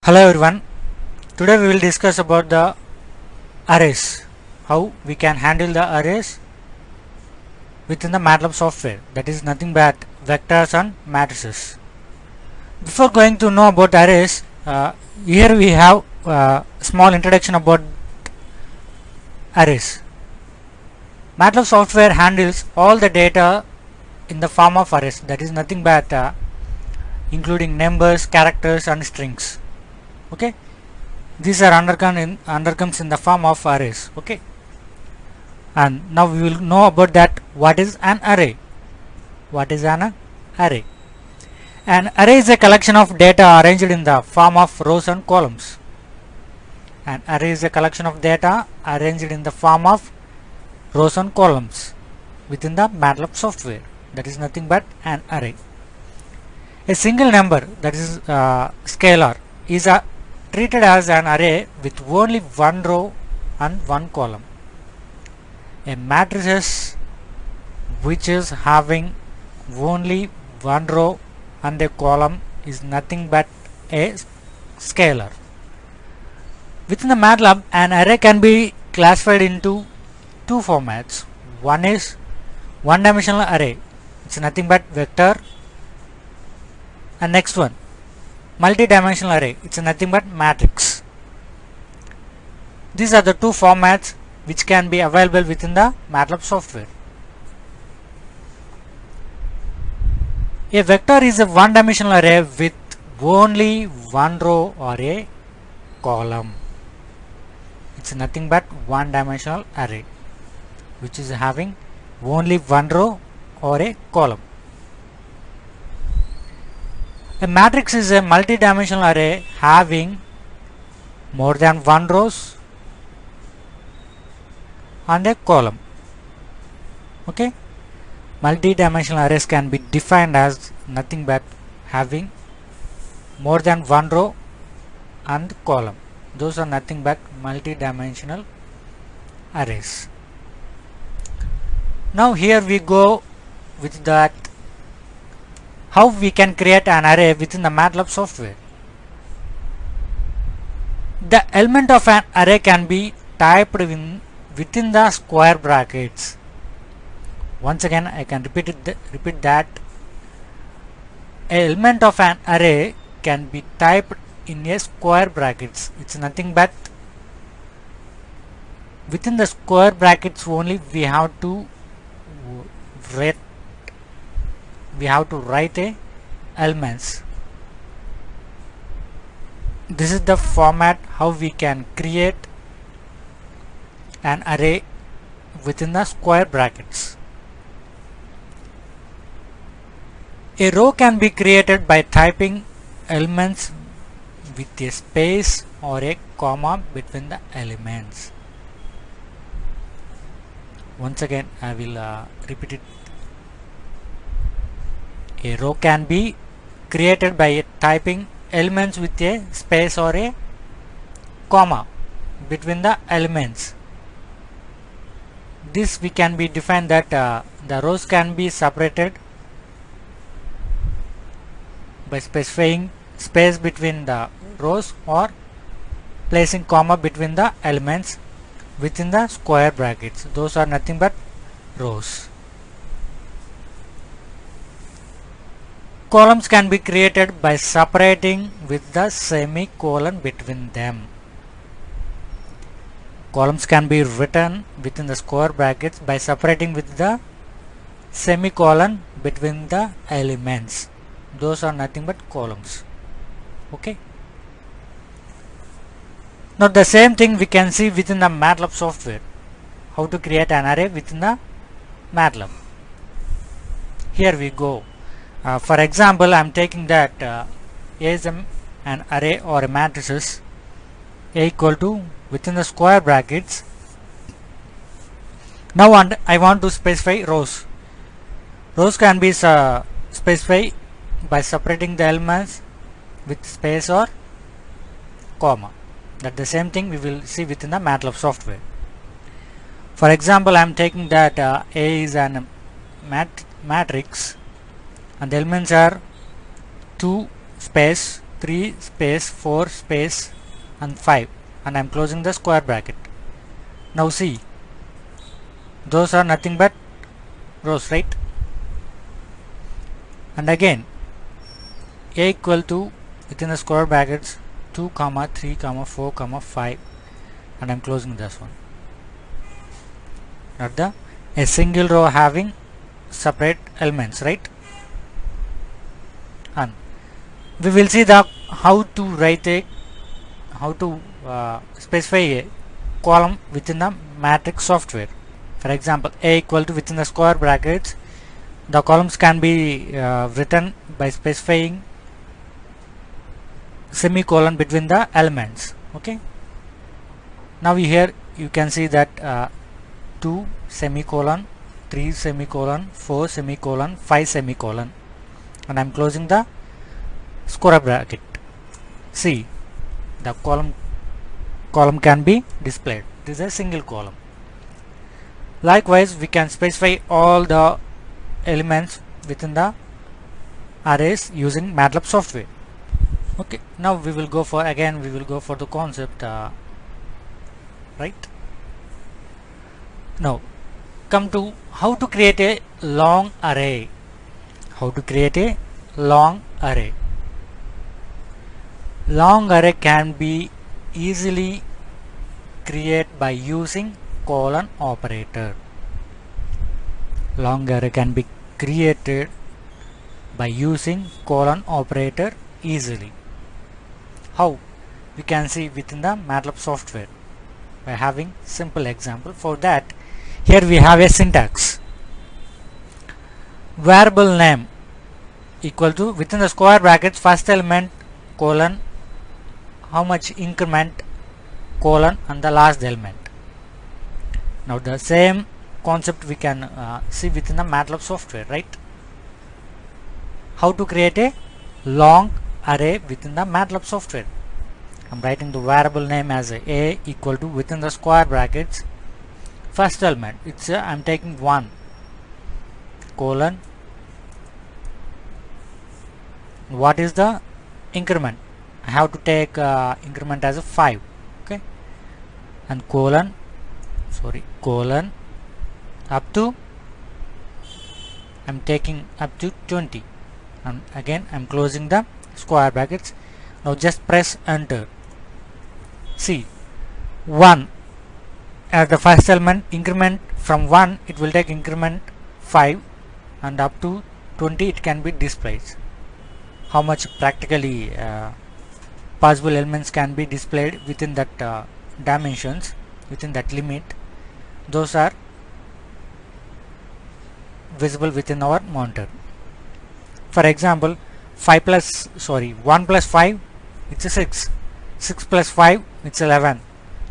Hello everyone. Today we will discuss about the arrays. How we can handle the arrays within the MATLAB software. That is nothing but vectors and matrices. Before going to know about arrays, here we have a small introduction about arrays. MATLAB software handles all the data in the form of arrays. That is nothing but including numbers, characters and strings. Okay, these are undercomes in the form of arrays. Okay, and now we will know about that. What is an array? What is an array? An array is a collection of data arranged in the form of rows and columns. An array is a collection of data arranged in the form of rows and columns within the MATLAB software. That is nothing but an array. A single number, that is scalar, is treated as an array with only one row and one column. A matrix which is having only one row and a column is nothing but a scalar. Within the MATLAB, an array can be classified into two formats. One is one-dimensional array. It's nothing but vector. And next one, multi-dimensional array. It's nothing but matrix. These are the two formats which can be available within the MATLAB software. A vector is a one-dimensional array with only one row or a column. It's nothing but one-dimensional array which is having only one row or a column. A matrix is a multi-dimensional array having more than one rows and a column. Okay, multi-dimensional arrays can be defined as nothing but having more than one row and column. Those are nothing but multi-dimensional arrays. Now here we go with that, how we can create an array within the MATLAB software. The element of an array can be typed within the square brackets. Once again I can repeat that element of an array can be typed in a square brackets. It's nothing but within the square brackets only we have to write a elements. This is the format how we can create an array within the square brackets. A row can be created by typing elements with a space or a comma between the elements. Once again I will repeat it. A row can be created by typing elements with a space or a comma between the elements. This we can be defined that the rows can be separated by specifying space between the rows or placing comma between the elements within the square brackets. Those are nothing but rows. Columns can be created by separating with the semicolon between them. Columns can be written within the square brackets by separating with the semicolon between the elements. Those are nothing but columns. Okay. Now the same thing we can see within the MATLAB software. How to create an array within the MATLAB. Here we go. For example, I am taking that A is an array or a matrices A equal to within the square brackets. Now I want to specify rows. Rows can be specified by separating the elements with space or comma. That the same thing we will see within the MATLAB software. For example, I am taking that A is an matrix and the elements are 2 space 3 space 4 space and 5, and I am closing the square bracket. Now see, those are nothing but rows, right? And again, a equal to, within the square brackets, 2 comma 3 comma 4 comma 5, and I am closing this one. Not the a single row having separate elements, right? And we will see the how to write a specify a column within the matrix software. For example, a equal to, within the square brackets, the columns can be written by specifying semicolon between the elements. Okay, now here you can see that 2 semicolon, 3 semicolon, 4 semicolon, 5 semicolon, and I am closing the square bracket. See, the column can be displayed. This is a single column. Likewise, we can specify all the elements within the arrays using MATLAB software. Okay, now we will go for the concept, right? Now come to how to create a long array. Long array can be easily created by using colon operator. Long array can be created by using colon operator easily. How? We can see within the MATLAB software by having simple example. For that, here we have a syntax. Variable name equal to, within the square brackets, first element colon, how much increment colon, and the last element. Now the same concept we can see within the MATLAB software, right? How to create a long array within the MATLAB software. I'm writing the variable name as a equal to, within the square brackets, first element, it's I'm taking 1 colon, what is the increment? I have to take increment as a 5, okay, and colon up to, I'm taking up to 20, and again I'm closing the square brackets. Now just press enter. See, 1 at the first element, increment from 1 it will take increment 5, and up to 20 it can be displayed. How much practically possible elements can be displayed within that dimensions, within that limit, those are visible within our monitor. For example, 1 plus 5 it's a 6, 6 plus 5 it's 11,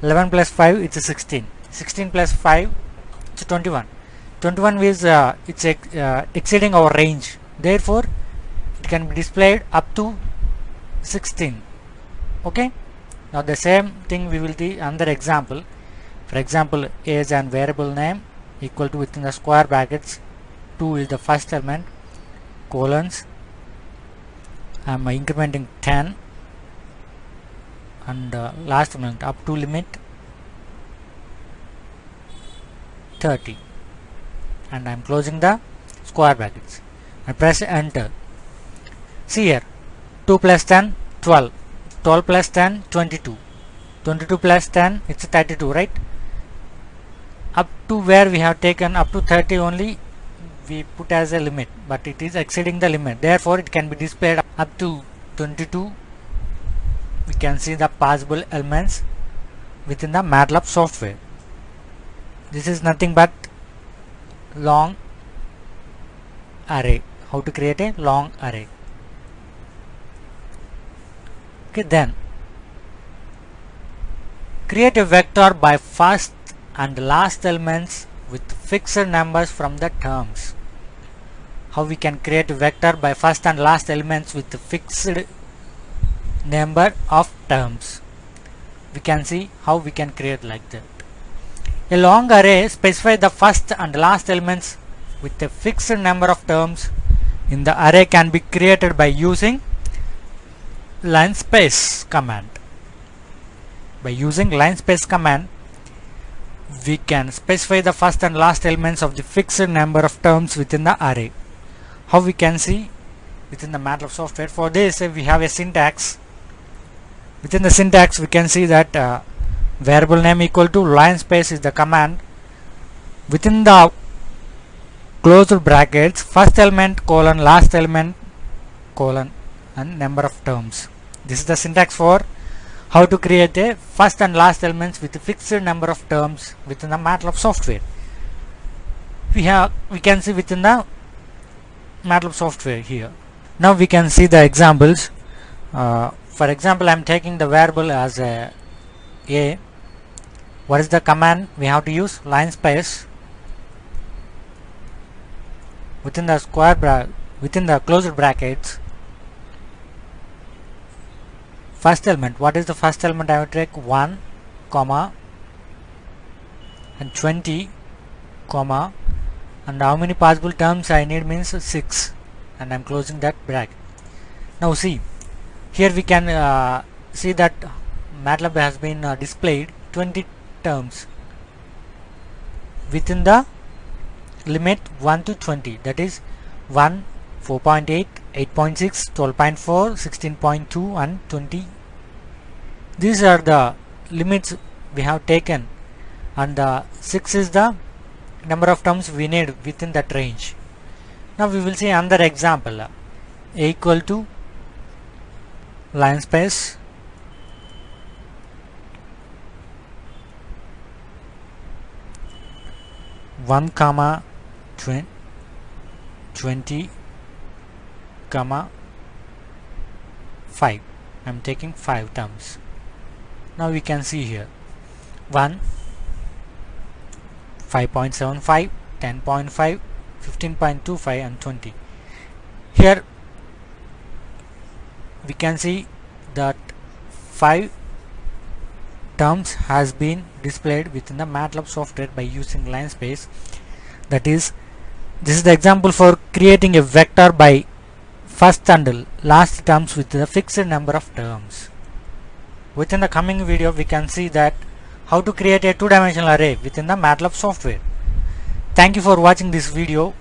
11 plus 5 it's a 16, 16 plus 5 it's a 21, 21 is it's exceeding our range, therefore it can be displayed up to 16. Okay, now the same thing we will see another example. For example, age and variable name equal to, within the square brackets, 2 is the first element, colons, I am incrementing 10, and last element up to limit 30, and I am closing the square brackets. I press enter. See here, 2 plus 10 12, 12 plus 10 22, 22 plus 10 it's 32, right? Up to where we have taken up to 30 only we put as a limit, but it is exceeding the limit, therefore it can be displayed up to 22. We can see the possible elements within the MATLAB software. This is nothing but long array. How to create a long array. Okay, then create a vector by first and last elements with fixed numbers from the terms. How we can create a vector by first and last elements with fixed number of terms. We can see how we can create like that. A long array specifies the first and last elements with a fixed number of terms in the array can be created by using linspace command. By using linspace command, we can specify the first and last elements of the fixed number of terms within the array. How we can see within the MATLAB software? For this we have a syntax. Within the syntax we can see that variable name equal to linspace is the command. Within the closed brackets, first element colon last element colon and number of terms. This is the syntax for how to create a first and last elements with a fixed number of terms within the MATLAB software. We can see within the MATLAB software here. Now we can see the examples. For example, I am taking the variable as a. What is the command we have to use? Linspace. Within the closed brackets, first element. What is the first element? I will take 1 comma and 20 comma, and how many possible terms I need means 6, and I am closing that bracket. Now see, here we can see that MATLAB has been displayed 20 terms within the limit 1 to 20, that is 1, 4.8, 8.6, 12.4, 16.2 and 20. These are the limits we have taken, and 6 is the number of terms we need within that range. Now we will see another example. A equal to linspace one comma 20 comma 5. I am taking 5 terms. Now we can see here 1, 5.75, 10.5, 15.25 and 20. Here we can see that 5 terms has been displayed within the MATLAB software by using linspace. That is, this is the example for creating a vector by first and last terms with a fixed number of terms. Within the coming video we can see that how to create a two-dimensional array within the MATLAB software. Thank you for watching this video.